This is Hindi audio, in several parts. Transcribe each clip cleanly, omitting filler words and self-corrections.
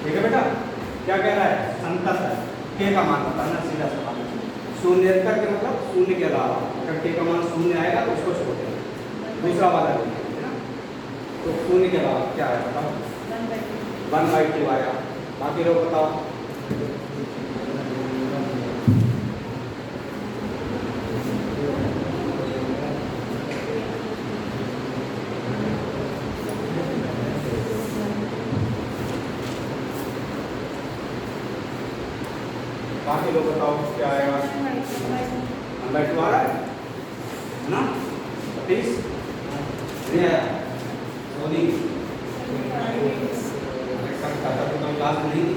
ठीक है बेटा, क्या कह रहा है, संतत है, के का मान बताना सीधा सवाल। शून्येतर के मतलब शून्य के अलावा, अगर के का मान शून्य आएगा तो उसको छोड़ देना, दूसरा वाला है ना। तो शून्य के अलावा क्या है बताओ, 1/2 आया। बाकी लोग बताओ, बाकी लोग बताओ क्या आएगा, 1/2 आ रहा है ना, 30 नहीं आया, सोनी तो क्लास नहीं थी,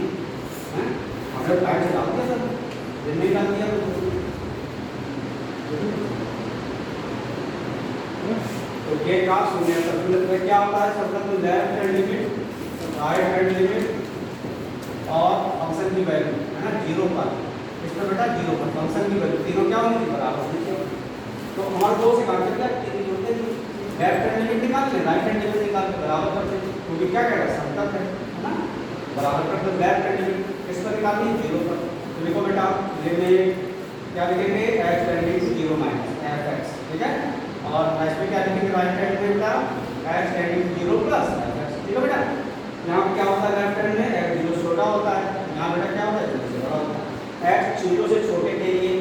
हमने टाइम से डाल दिया सर, दिन नहीं डाल दिया तो के का शून्य सर्कुलर में क्या होता है, सर्कुलर में left hand limit, right hand limit और फंक्शन की वैल्यू है ना 0 पर, इसमें बेटा 0 पर फंक्शन की वैल्यू तीनों क्या होनी थी, बराबर होनी चाहिए। तो हमारे दो से काम करता है, तीन जोड़ते हैं, लेफ्ट हैंड लिमिट निकाल ले, राइट हैंड लिमिट निकाल के बराबर करते हैं, क्योंकि क्या कह रहा है समतल है ना, बराबर कर दो। लेफ्ट हैंड लिमिट किस पर निकालनी है, 0 पर। तो देखो बेटा लिमिट क्या लिखेंगे, x tending to 0 minus fx, ठीक है, और इस पे क्या लिखेंगे, राइट हैंड में बेटा x tending to 0 plus fx, ठीक है बेटा। यहाँ पे क्या होता है, लेफ्ट हैंड में x 0 छोटा होता है, यहाँ बेटा क्या होता है 0 से बड़ा होता है। x 0 से छोटे के लिए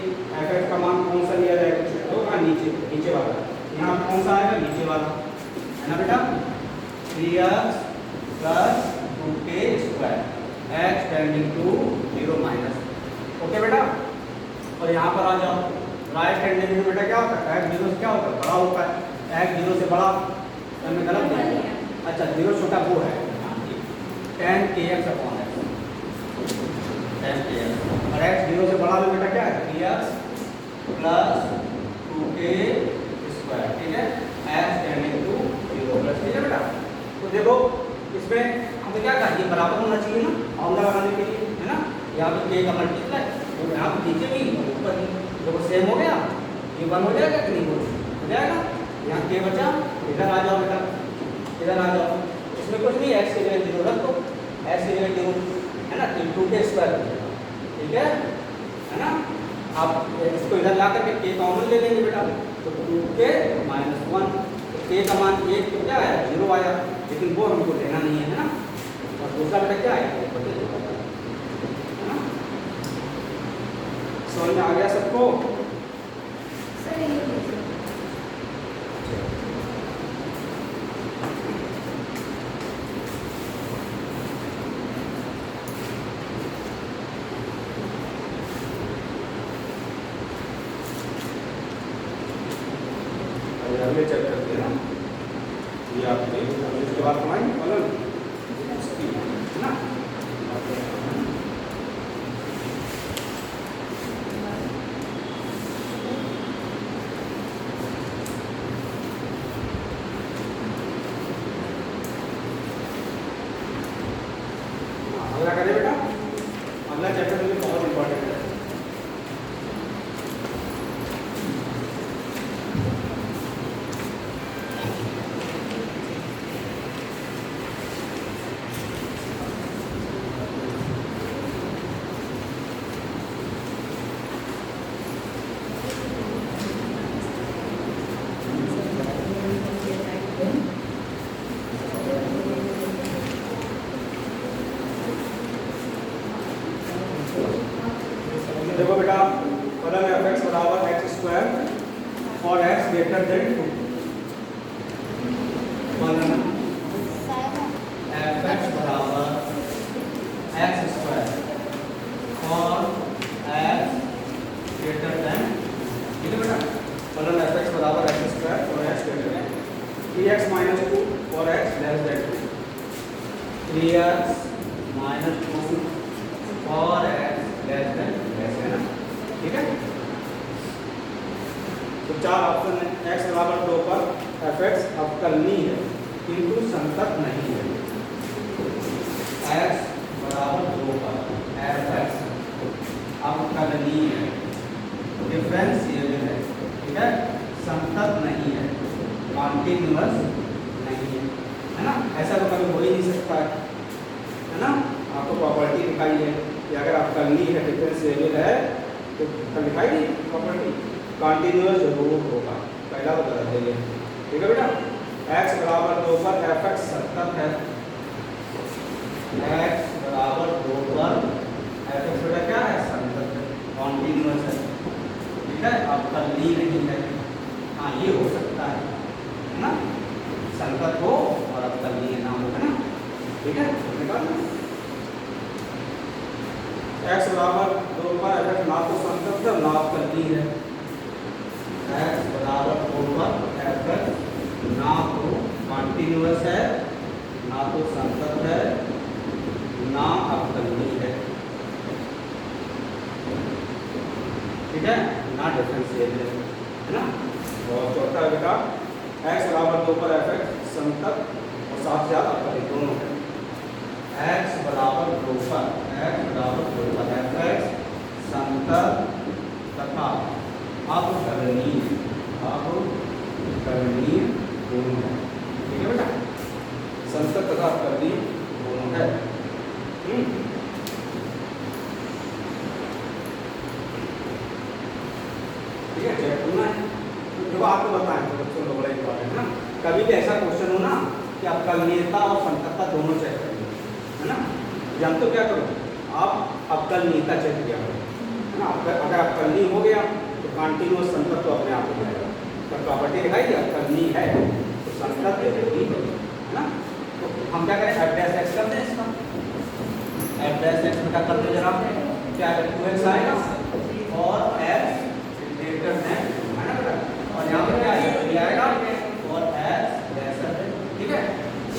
fx का मान कौन सा लिया जाएगा, होगा नीचे वाला, यहाँ पे कौन सा आएगा, नीचे वाला है ना बेटा, 3x plus 2k square, x tending to 0 minus, okay बेटा। और यहाँ पर आ जाओ, राइट हैंड लिमिट बेटा क्या होता है, x 0 से क्या होता है, बड़ा होता है, x 0 से बड़ा, मैं गलत नहीं, अच्छा 0 छोटा वो है 10kx अपॉन x, 10kx, और x 0 से बड़ा में बेटा क्या है 3x प्लस 2k स्क्वायर, ठीक है, x टेंडिंग टू 0 प्लस, ठीक है बेटा। तो देखो इसमें हमें क्या चाहिए, बराबर होना चाहिए ना फॉर्मूला लगाने के लिए, है ना। यहाँ पे k का मल्टीप्लाई, तो यहाँ पे नीचे भी ऊपर भी देखो सेम हो गया, ये 1 हो जाएगा कि नहीं हो जाएगा, यहाँ k बचा, इधर आ जाओ बेटा, इधर आ जाओ, इसमें कुछ नहीं, x की जगह 0 रख दो, x की जगह 0 है ना, 2k स्क्वायर, ठीक है ना। आप इसको इधर ला करके k कॉमन ले लेंगे बेटा, तो 2k माइनस 1, तो k का मान 1 तो क्या आया 0 आया, लेकिन वो हमको लेना नहीं है ना, और दूसरा बेटा क्या आएगा, है ना। समझ में आ गया सबको, अगले चेक करते हैं ना, ये आपने इसके बाद कमाएंगे फलन है ना। अगला करें बेटा, अगला चैप्टर में बहुत इंपॉर्टेंट है। देखो बेटा फलन fx बराबर x स्क्वायर और x ग्रेटर देन 2, फलन fx बराबर x स्क्वायर और x ग्रेटर देन, ठीक है बेटा, फलन fx बराबर x स्क्वायर और x greater than 3x minus 2 और x less then 2, 3x minus 2 और x लेस देन, ऐसे है ना, ठीक है। तो 4 ऑप्शन है, x बराबर 2 पर fx अवकलनीय है किंतु संतत नहीं है, x बराबर 2 पर fx अवकलनीय है, डिफरेंशिएबल है, ठीक है, संतत नहीं है, कॉन्टिन्यूअस नहीं है ना, ऐसा तो कभी हो ही नहीं सकता है ना। आपको प्रॉपर्टी दिखाई है कि अगर अवकलनीय है, डिफरेंशिएबल है, तो दिखाई दी प्रॉपर्टी कंटिन्यूअस जरूर होगा। पहला तो बदल देंगे, ठीक है बेटा। x बराबर 2 पर fx संतत है, x बराबर 2 पर fx बेटा क्या है, संतत है, कंटिन्यूअस है, ठीक है, अवकलनीय नहीं है। हाँ ये हो सकता है ना, संतत हो और अवकलनीय ना हो, है ना, ठीक है। निकालना x बराबर 2 पर fx ना तो संतत है ना अवकलनीय है, x बराबर 2 पर fx ना तो कंटिन्यूअस है, ना तो संतत है, ना अवकलनीय है, ठीक है, ना डिफरेंशिएबल है ना। और चौथा बेटा x बराबर 2 पर fx संतत और साथ साथ अवकलनीय दोनों है। x बराबर 2 पर fx संतत तथा अवकलनीय दोनों है, ठीक है बेटा, संतत तथा अवकलनीय दोनों है। ठीक है, चेक करना है। तो देखो आपको बताएं तो बच्चों को बड़ा इंपॉर्टेंट है ना, कभी भी ऐसा क्वेश्चन हो ना कि अवकलनीयता और संततता दोनों चेक करेंगे, है ना। जब तो क्या करो आप अवकलनीयता चेक किया करो, है ना। अगर अवकलनीय हो गया तो कंटिन्यूअस संतत तो अपने आप हो जाएगा। तो प्रॉपर्टी दिखाई दी अवकलनीय है तो संतत है ना। तो हम क्या करें, f डैश x करते हैं इसका, f डैश x बेटा करते जरा, क्या है 2x आएगा और x ग्रेटर देन, है ना बेटा, और यहाँ पर क्या आएगा 3 आएगा और x लेसर है, ठीक है।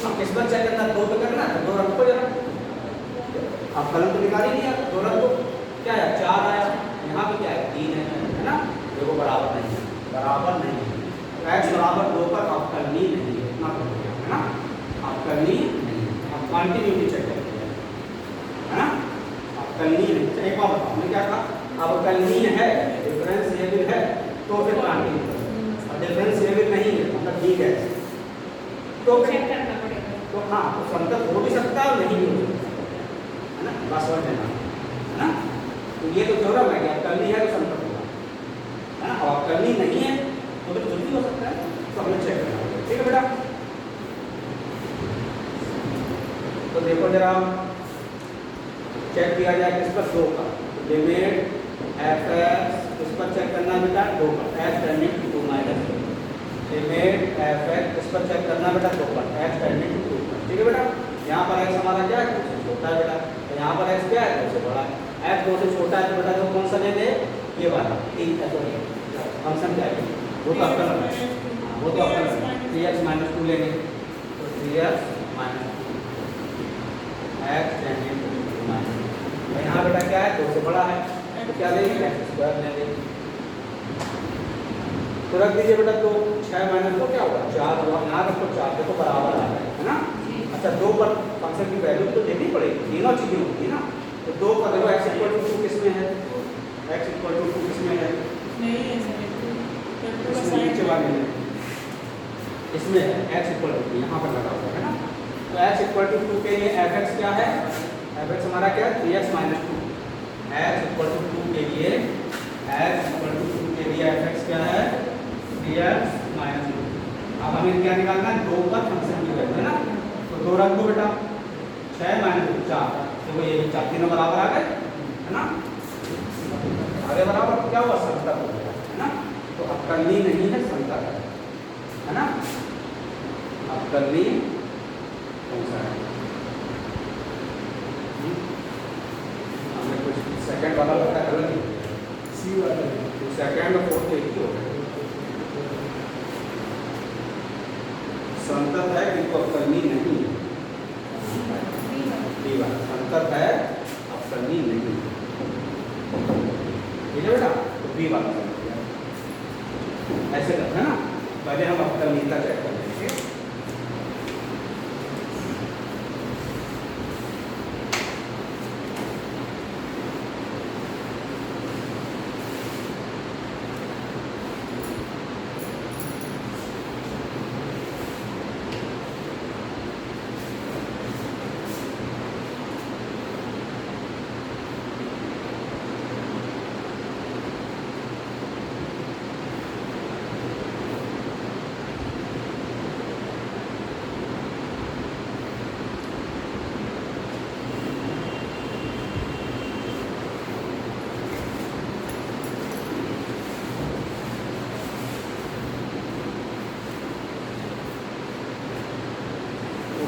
अब किस पर चेक करना, 2 पे करना है, 2 रखो जरा, अब कलम तो निकाल ही दिया, 2 रखो, क्या है 4 आया, यहाँ पे क्या है 3 है ना। देखो बराबर नहीं है, बराबर नहीं है, x बराबर 2 पर अवकलनीय नहीं है, इतना कर दिया, है ना, अवकलनीय नहीं है। अब कंटिन्यूटी चेक करते हैं, है ना, अवकलनीय नहीं। एक बार बताओ हमने क्या कहा, अवकलनीय है, डिफरेंशिएबल है तो फिर कंटिन्यू, और डिफरेंशिएबल नहीं है मतलब ठीक है तो चेक करना पड़ेगा। तो हाँ, तो संतत हो भी सकता है और नहीं भी हो सकता, है ना, बस समझ लेना, है ना। तो ये तो थ्योरम है कि अवकलनीय है तो संतत होगा, है ना, और अवकलनीय नहीं है तो फिर कुछ भी हो सकता है, तो हमें चेक करना होगा, ठीक है बेटा। तो देखो जरा चेक किया जाए किस पर, 2 का लिमिट fx, इस पर चेक करना बेटा 2 पर x tending to 2 minus, limit fx इस पर चेक करना बेटा 2 पर x टेंडिंग टू 2, ठीक है बेटा। यहाँ पर x हमारा क्या है, 2 से छोटा है बेटा, तो यहाँ पर x क्या है 2 से बड़ा है, x 2 से छोटा है तो बेटा जो कौन सा लेंगे, ये वाला 3 है, तो फंक्शन क्या है वो तो अवकलन है, वो तो अवकलन है, 3x - 2 लेंगे तो 3x - x tending to 2 minus, यहाँ बेटा क्या है 2 से बड़ा है तो क्या लेंगे x स्क्वायर लेंगे, तो रख दीजिए बेटा, तो 6 - 2 क्या होगा 4 होगा, यहाँ रखो 4, देखो बराबर आ रहा है ना। अच्छा 2 पर फंक्शन की वैल्यू तो देनी पड़ेगी, तीनों चीजें होगी ना, तो 2 पर देखो x = 2 किसमें है, x = 2 किसमें है, नहीं है सर, नीचे वाले में इसमें है x = 2, यहाँ पर लगा हुआ है ना। तो x = 2 के लिए fx क्या है, fx हमारा क्या है 3x - 2, x = 2 के लिए fx क्या है 3x - 2। अब हमें क्या निकालना है, 2 पर फंक्शन की वैल्यू, है ना, तो 2 रख दो बेटा, 6 - 2 4, देखो ये 4 तीनों बराबर आ गए, है ना, अरे बराबर क्या हुआ, संतत हो गया, है ना। तो अवकलनीय नहीं है, संतत है ना, अवकलनीय कौन सा है, हमने कुछ सेकंड वाला लगता है गलत ही, सी वाला, तो सेकंड और फोर्थ एक ही हो गया, संतत है किंतु अवकलनीय नहीं है, संतत है अवकलनीय नहीं, ठीक है बेटा, तो बी वाला ऐसे करते हैं ना, पहले हम अवकलनीयता चेक कर लेंगे।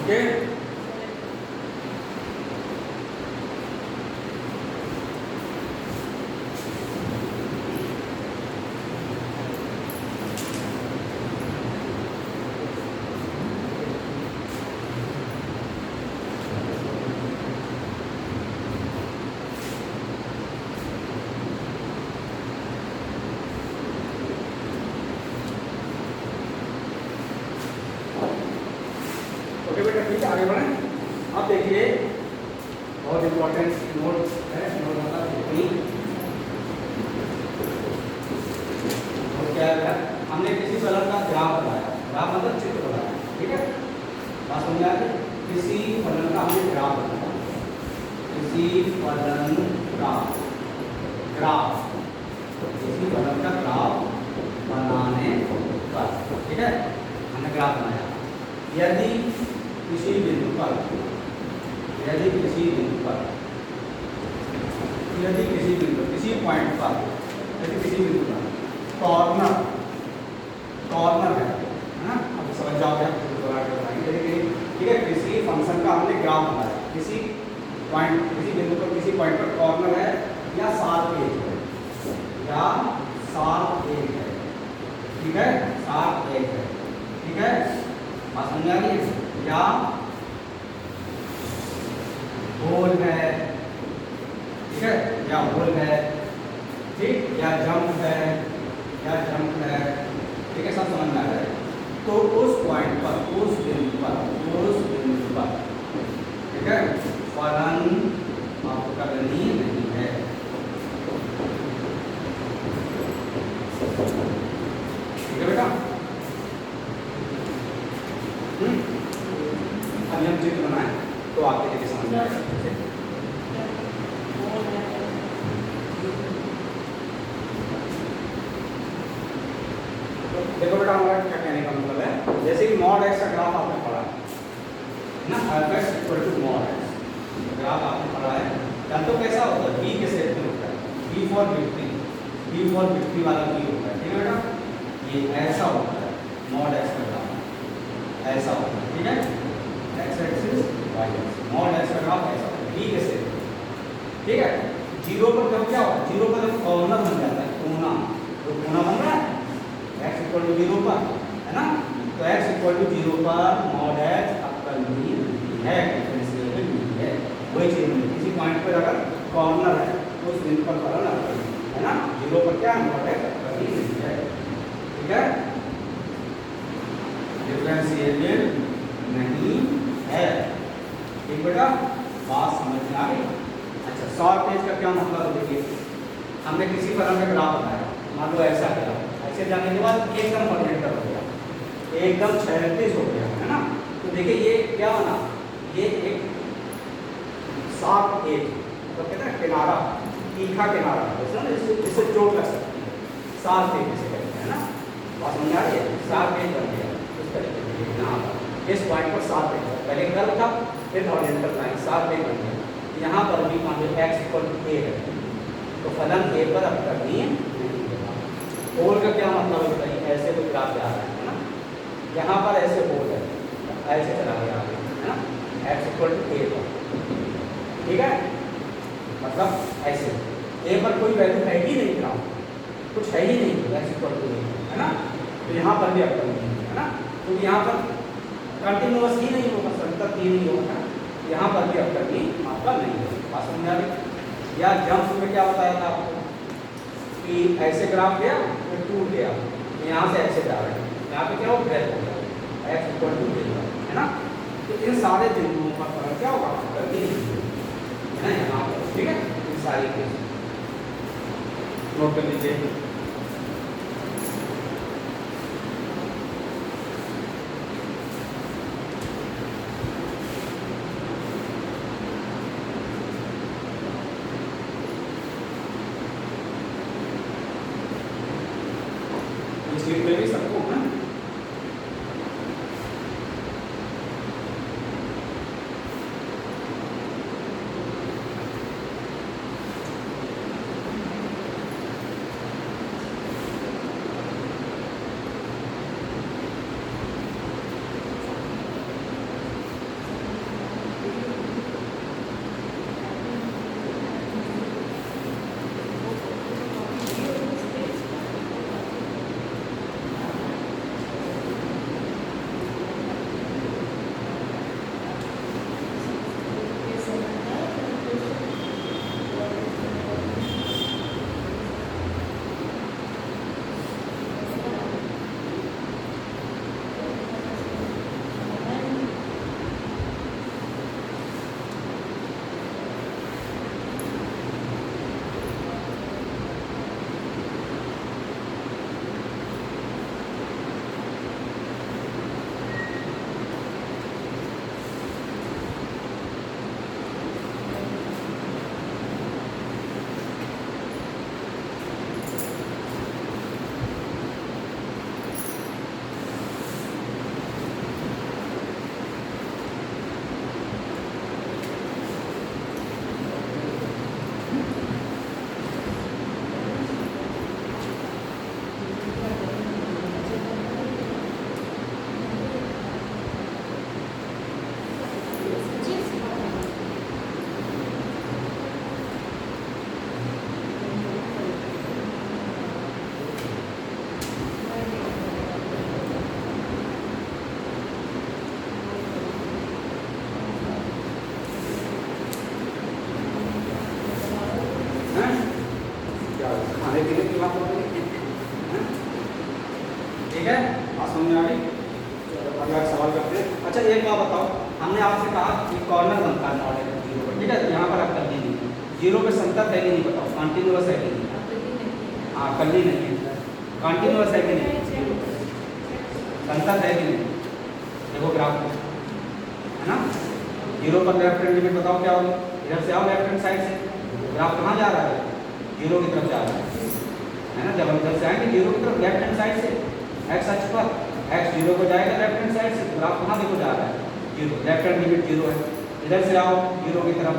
ओके। ओके बेटा ठीक है, आगे बढ़ें। अब देखिए बहुत इंपॉर्टेंट नोट है, नोट मतलब टिप्पणी। और क्या है, हमने किसी फलन का ग्राफ बनाया, ग्राफ मतलब चित्र बनाया, ठीक है, बात समझ आ गई। किसी फलन का हमने ग्राफ बनाया, किसी फलन का ग्राफ, किसी फलन का ग्राफ बनाने पर, ठीक है, हमने ग्राफ बनाया। यदि किसी बिंदु पर, यदि किसी बिंदु पर, यदि किसी बिंदु, किसी पॉइंट पर, यदि किसी बिंदु पर कॉर्नर, कॉर्नर है ना, अब समझ जाओगे आप, ठीक है। किसी फंक्शन का हमने ग्राफ बनाया, किसी पॉइंट, किसी बिंदु पर, किसी पॉइंट पर कॉर्नर है या शार्प एज है, या शार्प एज है, ठीक है, शार्प एज है, ठीक है, बात समझ आ रही है, या होल है, ठीक है, या होल है, ठीक, या जंप है, या जंप है, ठीक है, सब समझ में आ रहा है। तो उस पॉइंट पर, उस बिंदु पर, उस बिंदु पर, ठीक है, फलन अवकलनीय नहीं है, ठीक है बेटा। अभी हम चित्र बनाए तो आपके देखिए समझ में आएगा। देखो बेटा हमारा क्या कहने का मतलब है, जैसे कि मॉड एक्स का ग्राफ आपने पढ़ा है ना, f(x) = मॉड एक्स, ग्राफ आपने पढ़ा है, या तो कैसा होता है, b के सेट में होता है, b for victory, b for victory वाला b होता है, ठीक है बेटा, ये ऐसा होता है मॉड एक्स का ग्राफ, ऐसा होता है, ठीक है, x axis y axis, mod x का ग्राफ ऐसा होता है, b के सेट, ठीक है। जीरो पर जब क्या होता है, जीरो पर जब कॉर्नर बन जाता है, कोना, तो कोना बन रहा है x = 0 पर, है ना, तो x = 0 पर मॉड x अवकलनीय नहीं है, डिफरेंशिएबल नहीं है। वही चीज है, किसी पॉइंट पर अगर कॉर्नर है तो उस बिंदु पर फलन अवकलनीय है ना, 0 पर क्या मॉड x अवकलनीय नहीं है, ठीक है, डिफरेंशिएबल नहीं है, ठीक बेटा, बात समझ में आ गई। अच्छा, शॉर्ट एज का क्या मतलब है, देखिए हमने किसी फलन का ग्राफ बनाया, मान लो ऐसा गया, ऐसे जाने के बाद एकदम ओरिएंटल हो गया, एकदम क्षैतिज हो गया, है ना, तो देखिए ये क्या बना, ये एक शार्प एज, तो कहते हैं किनारा, तीखा किनारा, इससे चोट लग सकती है, शार्प एज जिसे कहते हैं ना, बात समझ आ रही है, शार्प एज बन गया इस तरीके से, यहाँ पर इस पॉइंट पर शार्प एज, पहले कर्व था फिर ओरिएंटल लाइन, शार्प एज बन गया, यहाँ पर भी मान लो x = a है, तो फलन a पर अवकलनीय नहीं होगा। होल का क्या मतलब है बताइए, ऐसे कोई ग्राफ जा रहा है ना, यहाँ पर ऐसे होल है, ऐसे चला गया आगे, है ना, x = a पर, ठीक है, मतलब ऐसे a पर कोई वैल्यू है ही नहीं, ग्राफ कुछ है ही नहीं, x = a है ना, तो यहाँ पर भी अवकलनीय है ना, क्योंकि यहाँ पर कंटिन्यूअस ही नहीं होगा, संतत ही नहीं होगा, यहाँ पर भी अवकलनीय मात्रा नहीं है, बात समझ आ रही। या जंप में क्या बताया था आपको कि ऐसे ग्राफ गया फिर टूट गया, तो यहाँ से ऐसे जा रहे हैं, यहाँ पे क्या हो, ब्रेक हो गया, x = 0 है ना, तो इन सारे बिंदुओं का फलन क्या होगा, अवकलनीय है ना, यहाँ पर, ठीक है, इन सारी केस नोट कर लीजिए। स्क्रीन पे भी सबको है, देखेंगे कि वहाँ पर ठीक है, बात समझ में आ गई। अगला सवाल करते हैं। अच्छा एक बात बताओ, हमने आपसे कहा कि कॉर्नर बनता है मॉड एक्स जीरो पर, ठीक है, यहाँ पर आप कर लीजिए जीरो पे संतत है कि नहीं बताओ, कंटिन्यूअस है कि नहीं? हाँ कल्ली नहीं है, कंटिन्यूअस है कि नहीं, संतत है कि नहीं? देखो ग्राफ है ना, जीरो पर लेफ्ट हैंड लिमिट बताओ क्या होगी, इधर से आओ लेफ्ट हैंड साइड से, ग्राफ कहाँ जा रहा है, जीरो की तरफ जा रहा है ना, जब हम इधर से आएंगे जीरो की तरफ लेफ्ट हैंड साइड से एक्स अक्ष पर, एक्स जीरो को जाएगा लेफ्ट हैंड साइड से, ग्राफ कहाँ देखो जा रहा है, zero, left hand limit zero है, इधर से आओ जीरो की तरफ,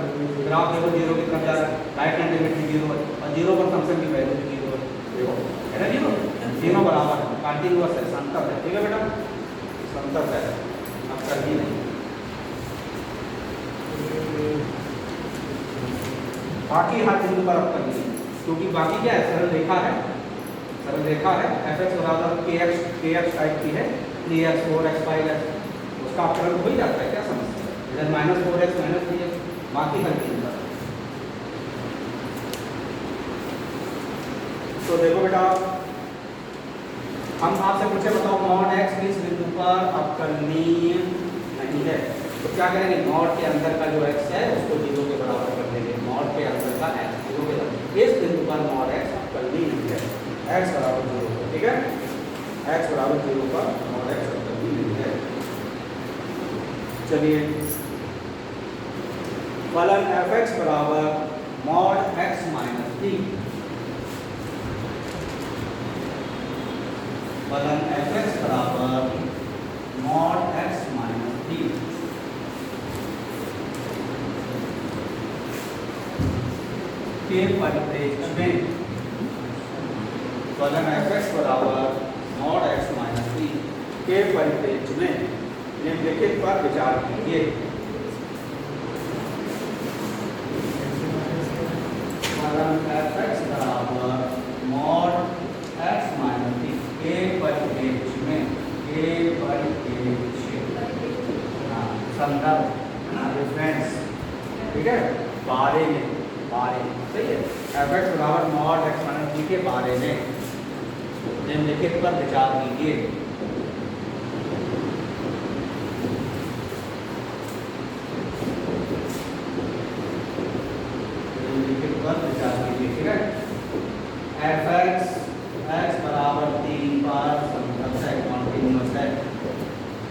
ग्राफ देखो जीरो की तरफ जा रहा है, राइट हैंड लिमिट भी जीरो है, और जीरो पर फंक्शन की वैल्यू भी जीरो है, देखो है ना, जीरो तीनों बराबर है, कंटिन्यूअस है, समतल है, ठीक है बेटा, समतल है, अब कर ही नहीं। बाकी हर बिंदु पर अब कर लीजिए, क्योंकि बाकी क्या है, सरल रेखा है, सरल रेखा है, एफ एक्स बराबर के एक्स टाइप की है, 3x 4x 5x, उसका अपकरण हो ही जाता है, क्या समस्या है, इधर -4x -3x, बाकी हर बिंदु पर। तो देखो बेटा, हम आपसे पूछे बताओ मॉड x किस बिंदु पर अवकलनीय नहीं है, तो क्या करेंगे, मॉड के अंदर का जो x है उसको 0 के बराबर कर देंगे, मॉड के अंदर का x 0 के बराबर, इस बिंदु पर मॉड x अवकलनीय नहीं है, x बराबर 0, ठीक है, x बराबर 0 पर मॉड x अवकलनीय नहीं है। चलिए फलन f(x) बराबर मॉड x माइनस t, फलन f(x) बराबर मॉड x माइनस t के परिप्रेक्ष्य में, फलन f(x) बराबर मॉड x माइनस t के परिप्रेक्ष्य में निम्नलिखित पर विचार कीजिए। फलन f(x) बराबर मॉड x माइनस t के परिप्रेक्ष्य में, के परिप्रेक्ष्य संदर्भ है ना, रेफरेंस, ठीक है, बारे में, बारे में सही है, f(x) बराबर मॉड x माइनस t के बारे में निम्नलिखित पर विचार कीजिए। निम्नलिखित पर विचार कीजिए, ठीक है, f(x) x बराबर 3 पर समतल है, कॉन्टिन्यूअस है,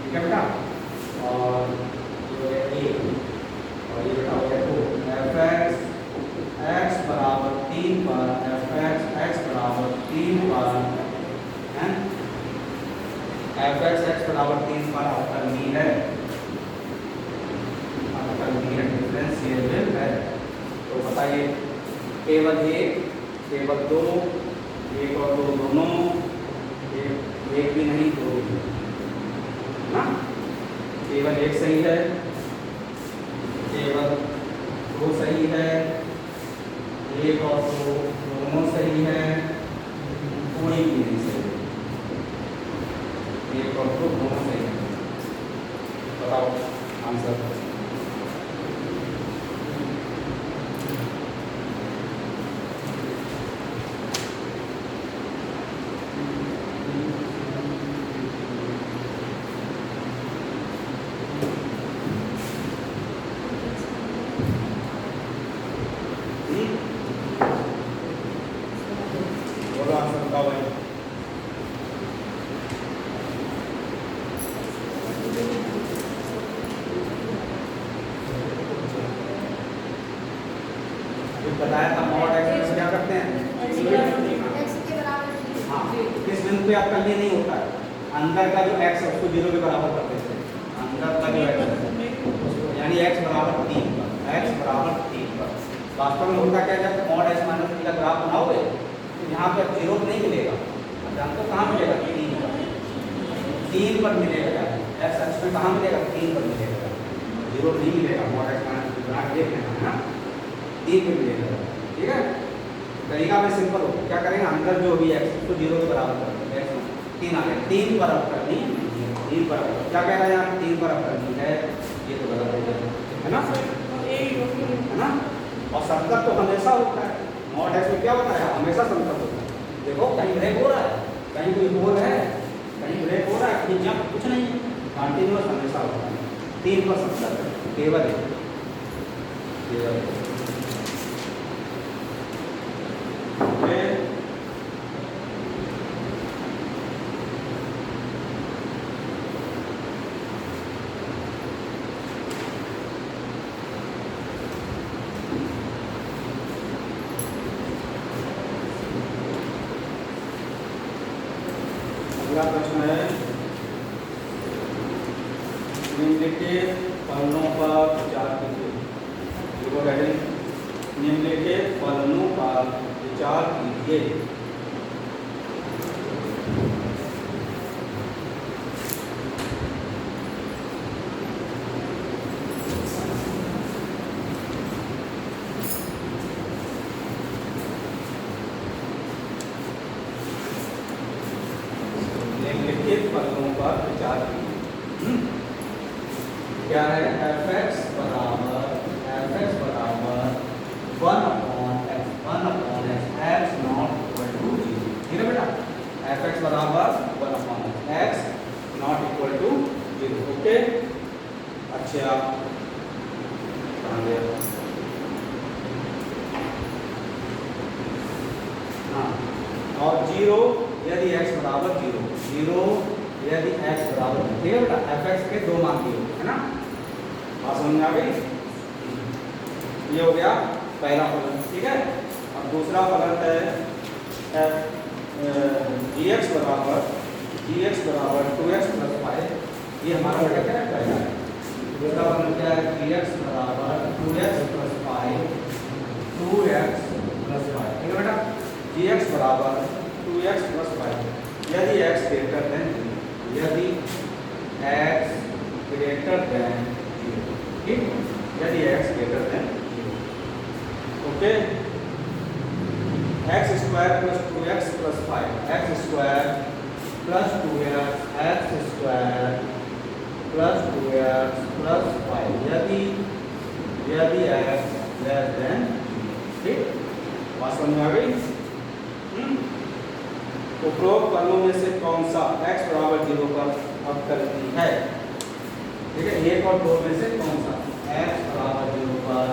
ठीक है बेटा, और ये a और ये बेटा हो गया 2, f(x) x बराबर 3 पर, f(x) x बराबर 3 पर है, f(x) x बराबर 3 पर अवकलनीय है, अवकलनीय डिफरेंशिएबल है। तो बताइए, केवल एक, केवल दो, एक और दो दोनों, एक भी नहीं, दो भी ना, केवल एक सही है, केवल दो सही है, एक और दो दोनों सही है, कोई भी नहीं सही, एक और दो दोनों सही है, बताओ आंसर। बोलो आंसर बताओ भाई। बताया था मॉड एक्स क्या करते हैं, हाँ, किस बिंदु पे अवकलनीय नहीं होता है, अंदर का जो x है उसको 0 के बराबर कर देते हैं, अंदर का जो x है यानी x बराबर 3 पर, x बराबर 3 पर। वास्तव में होता क्या, जब मॉड x माइनस t का ग्राफ बनाओगे तो यहाँ पे 0 नहीं मिलेगा, जानते हो कहाँ मिलेगा, 3 पर मिलेगा, x अक्ष में कहाँ मिलेगा, 3 पर मिलेगा, 0 नहीं मिलेगा, mod x minus t graph देख लेना है ना, 3 पे मिलेगा, ठीक है। तरीका में सिंपल हो, क्या करेंगे, अंदर जो भी x उसको 0 के बराबर कर देंगे, x 3 आ गया, 3 पर अवकलनीय नहीं है, 3 पर अवकलनीय, क्या कह रहा है यहाँ, 3 पर अवकलनीय है, ये तो गलत है ना, है ना, और समतल तो हमेशा होता है, मॉड x में क्या होता है, हमेशा समतल होता है, देखो कहीं ब्रेक हो रहा है, कहीं कोई होल है, कहीं ब्रेक हो रहा है, कहीं जंप, कुछ नहीं है, कंटिन्यूअस हमेशा होता है। 3 पर सब्जेक्ट है, केवल है, केवल है। अगला प्रश्न है, निम्नलिखित फलनों पर विचार कीजिए। देखो हेडिंग, निम्नलिखित फलनों पर विचार कीजिए। निम्नलिखित फलनों पर विचार कीजिए। क्या है? f(x) बराबर 1/x, x not equal to 0। ठीक है बेटा, f(x) बराबर 1/x not equal to 0। Okay, अच्छा हाँ, और 0 यदि x बराबर 0 यदि x बराबर, ठीक है बेटा, f(x) के 2 मान दिए, है ना? बात समझ में आ गई? ये हो गया पहला फलन। ठीक है, अब दूसरा फलन है gx बराबर 2x प्लस 5। ये हमारा बेटा क्या है? पहला है। दूसरा फलन क्या है? gx बराबर 2x प्लस 5, 2x प्लस 5। ठीक है बेटा, gx बराबर 2x प्लस 5 यदि x ग्रेटर देन 0, यदि x ग्रेटर देन 0। ठीक, यदि x greater than 0। Okay, x square plus 2x plus 5, x square plus 2x, x square plus 2x plus 5 यदि x लेस देन 0। ठीक, बात समझ में आ गई? उपरोक्त फलनों में से कौन सा x बराबर 0 पर अवकलनीय है? ठीक है, 1 और 2 में से कौन सा x बराबर 0 पर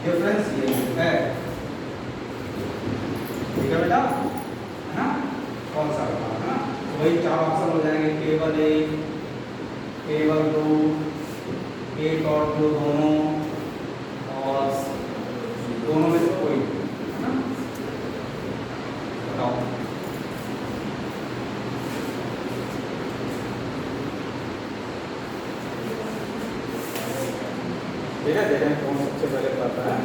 डिफरेंशिएबल है? ठीक है बेटा, है ना? कौन सा बता, है ना? तो वही 4 ऑप्शन हो जाएंगे, केवल 1, केवल 2, 1 और 2 दोनों, और दोनों में से कोई, है ना? बताओ। ठीक है, देखें कौन सबसे पहले करता है।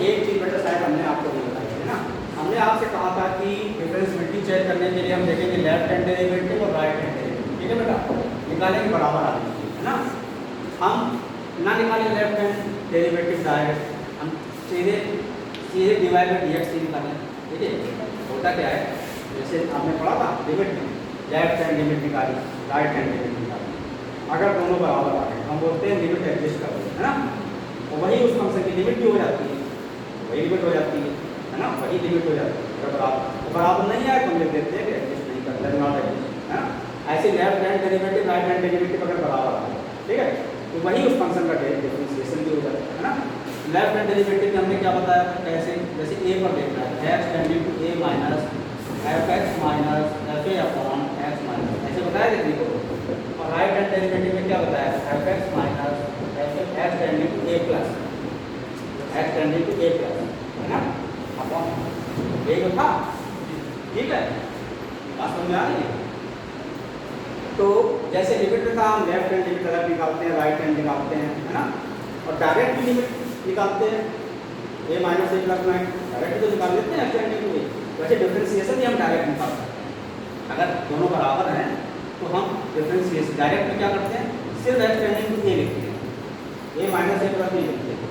एक चीज बेटा शायद हमने आपको नहीं बताई है ना, हमने आपसे कहा था कि डिफरेंशिएबिलिटी चेक करने के लिए हम देखेंगे लेफ्ट हैंड डेरिवेटिव और राइट हैंड डेरिवेटिव। ठीक है बेटा, निकालेंगे बराबर आने के लिए, है ना? हम ना निकालें लेफ्ट हैंड डेरिवेटिव डायरेक्ट, हम सीधे डिवाइड बाय dx से निकालें। ठीक है, होता क्या है, जैसे आपने पढ़ा था लिमिट में, लेफ्ट हैंड लिमिट निकाली, राइट हैंड लिमिट निकाली, अगर दोनों बराबर आ गए हम बोलते हैं लिमिट एडजस्ट कर दो, है ना? तो वही उस फंक्शन की लिमिट भी हो जाती है, वही लिमिट हो जाती है ना? वही लिमिट हो जाती है। अगर बराबर नहीं आए तो हम लिख देते हैं कि एडजस्ट नहीं करते, नॉट एडजस्ट, है ना? ऐसे left hand derivative right hand derivative अगर बराबर आ जाए, ठीक है, तो वही उस फंक्शन का डिफरेंशिएशन भी हो जाता है ना? लेफ्ट हैंड डेरिवेटिव में हमने क्या बताया था, कैसे, जैसे a पर देखना है x tending to a minus fx minus fa upon x minus, ऐसे बताया देखने को। और राइट हैंड डेरिवेटिव में क्या बताया, fx minus x tending to a plus, x tending to a plus, है ना? अपॉन यही था। ठीक है, बात समझ में आ रही है? तो जैसे लिमिट में था, हम लेफ्ट हैंड लिमिट अलग निकालते हैं, राइट हैंड निकालते हैं, है ना? और डायरेक्ट लिमिट निकालते हैं, ए माइनस ए प्लस में डायरेक्ट तो निकाल लेते हैं एक्सटेंडिंग में, वैसे डिफरेंशिएशन भी हम डायरेक्ट निकाल सकते हैं। अगर दोनों बराबर हैं तो हम डिफरेंशिएशन डायरेक्ट में क्या करते हैं, सिर्फ एक्सटेंडिंग टू ए लिखते हैं, ए माइनस ए प्लस में लिखते हैं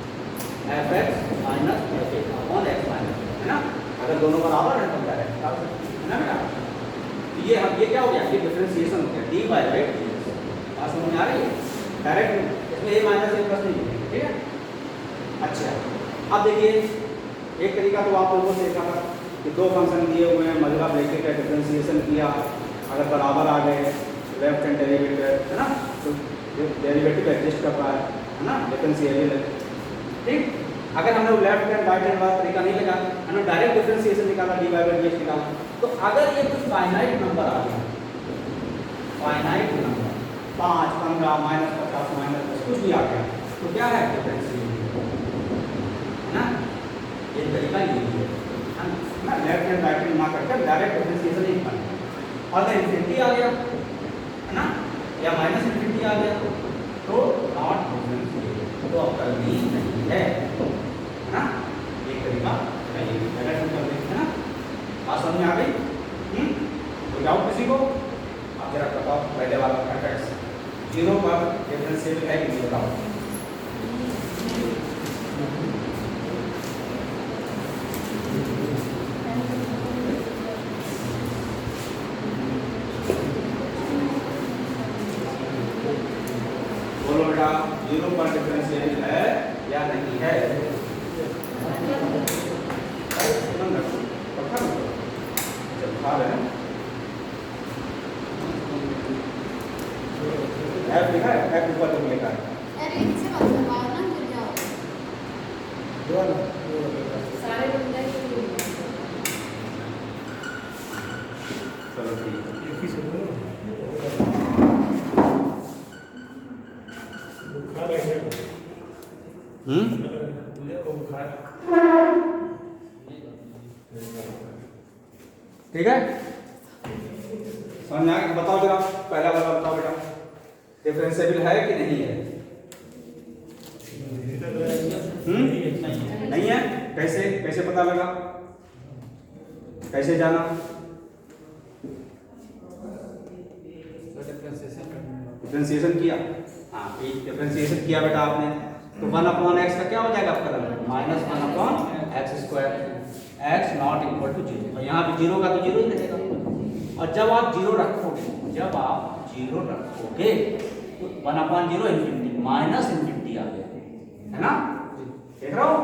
F x minus F A upon x minus, है ना। अगर दोनों बराबर हैं तो डायरेक्ट निकाल सकते हैं, है ना बेटा। ये क्या हो गया, ये डिफरेंशिएशन हो गया D by right D x. बात समझ में आ रही है, डायरेक्ट इसमें ए माइनस ए प्लस नहीं लिखेंगे, ठीक है। अच्छा अब देखिए एक तरीका तो आप लोगों से देखा था कि दो फंक्शन दिए हुए हैं, मजरा ब्रैकेट का डिफरेंशिएशन किया, अगर बराबर आ गए लेफ्ट हैंड डेरिवेटिव, है ना, तो डेरिवेटिव एडजस्ट कर रहा है ना, डिफरेंशिएबल है, ठीक। अगर हमने लेफ्ट हैंड राइट हैंड वाला तरीका नहीं लगा, हमने डायरेक्ट डिफरेंशिएशन निकाला, डी बाई डी एक्स निकाला, तो अगर ये कुछ फाइनाइट नंबर आ गया, फाइनाइट नंबर 5, 15, -50, -10 कुछ भी आ गया, तो क्या है डिफरेंशिएशन, है ना। ये तरीका ये है ना, लेफ्ट हैंड राइट हैंड ना करके डायरेक्ट डिफरेंशिएशन ही करना। और इन्फिनिटी आ गया, है ना, या माइनस इन्फिनिटी आ गया तो नॉट डिफरेंशिएबल, तो अब करनी नहीं है ना। एक तरीका है ये डायरेक्ट कर देते हैं ना। बात समझ में आ गई? कोई डाउट किसी को? आप जरा बताओ पहले वाला एफ 0 पर डिफरेंशिएबल है कि नहीं बताओ। बोलो बेटा 0 पर डिफरेंशिएबल है या नहीं है? एफ लिखा है, एफ ऊपर तक लिखा है। अरे इनसे मत करवाओ ना, गिर जाओगे। सारे बंदे चलो ठीक ठीक है। समझ में आ गया? बताओ जरा पहला वाला बताओ बेटा, डिफरेंशिएबल है कि नहीं है? नहीं है। कैसे कैसे पता लगा, कैसे जाना? डिफरेंशिएशन किया, हाँ डिफरेंशिएशन किया बेटा आपने, तो 1/x का क्या हो जाएगा आपका -1/x², x not equal to 0, और यहाँ पे 0 का तो 0 ही रहेगा। और जब आप 0 रखोगे, जब आप 0 रखोगे तो 1/0 इन्फिनिटी माइनस इन्फिनिटी आ गया, है ना। देख रहा हो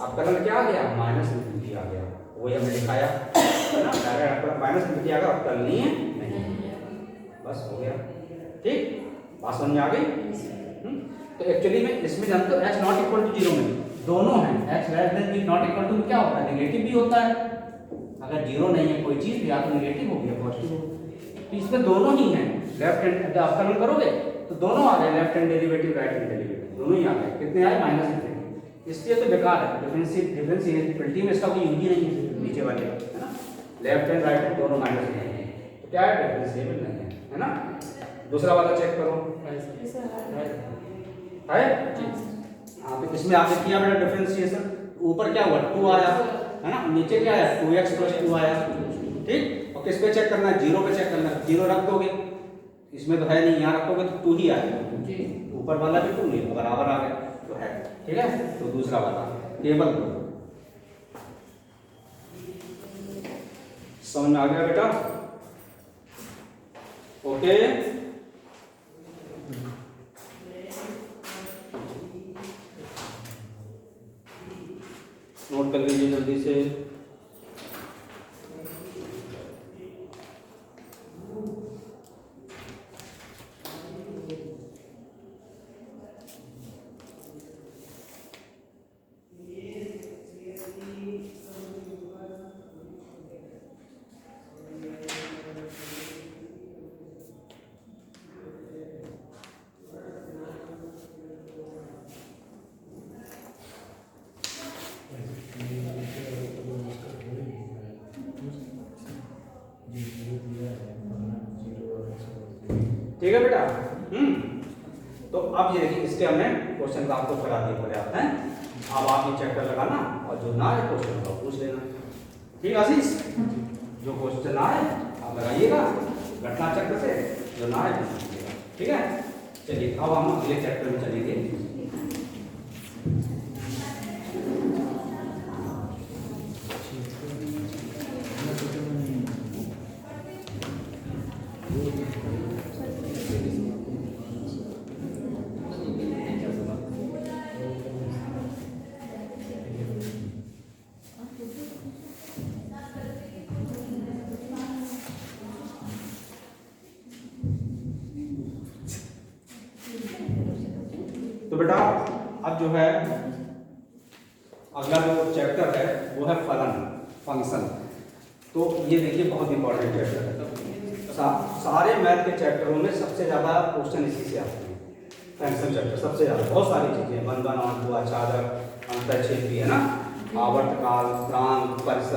आपका कलर क्या आ गया, माइनस इन्फिनिटी आ गया, वही हमने दिखाया, है ना। डायरेक्ट माइनस इन्फिनिटी आ गया, अब कल नहीं है, बस हो गया, ठीक। बात समझ में आ गई? तो एक्चुअली में इसमें जानते हो x नॉट इक्वल टू 0 में दोनों हैं, x less than b not equal to क्या होता है, नेगेटिव भी होता है। अगर 0 नहीं है कोई चीज, या तो नेगेटिव हो गया पॉजिटिव हो गया, तो इसमें दोनों ही हैं। लेफ्ट हैंड जब आप कलम करोगे तो दोनों आ गए, left hand derivative right hand derivative दोनों ही आ गए। कितने आए, -∞। इसलिए तो बेकार है डिफरेंशिएबिलिटी में, इसका कोई यूज ही नहीं है नीचे वाले, है ना। लेफ्ट हैंड राइट हैंड दोनों माइनस हैं, तो क्या है, डिफरेंशिएबल नहीं है ना। दूसरा वाला चेक करो है, हाँ तो इसमें आपने किया बेटा डिफरेंशिएशन, ऊपर क्या हुआ 2 आया, है ना, नीचे क्या आया 2x + 2 आया, ठीक। और किस पे चेक करना है, 0 पे चेक करना है, 0 रख दोगे, इसमें तो है नहीं, यहाँ रखोगे तो 2 ही आएगा, ऊपर वाला भी 2 नहीं बराबर आ गया तो है, ठीक है। तो दूसरा वाला टेबल समझ में आ गया बेटा, ओके। नोट कर लीजिए जल्दी से। ठीक है बेटा, तो अब ये देखिए इसके हमने क्वेश्चन आपको करा दिए पर्याप्त हैं। अब आप ये चैप्टर लगाना और जो ना है क्वेश्चन का पूछ लेना। ठीक है आशीष, जो क्वेश्चन ना है आप लगाइएगा घटना चक्र से, जो ना है पूछ लीजिएगा। ठीक है, चलिए अब हम अगले चैप्टर में चलेंगे। तो बेटा अब जो है अगला जो चैप्टर है वो है फलन फंक्शन। तो ये देखिए बहुत इंपॉर्टेंट चैप्टर है। सारे मैथ के चैप्टरों में सबसे ज़्यादा क्वेश्चन इसी से आते हैं। फंक्शन चैप्टर सबसे ज़्यादा, बहुत सारी चीज़ें, बंधन, अणुआ, चालक, अंतरछेद भी है ना, आवर्तकाल, प्रांत, परिसर,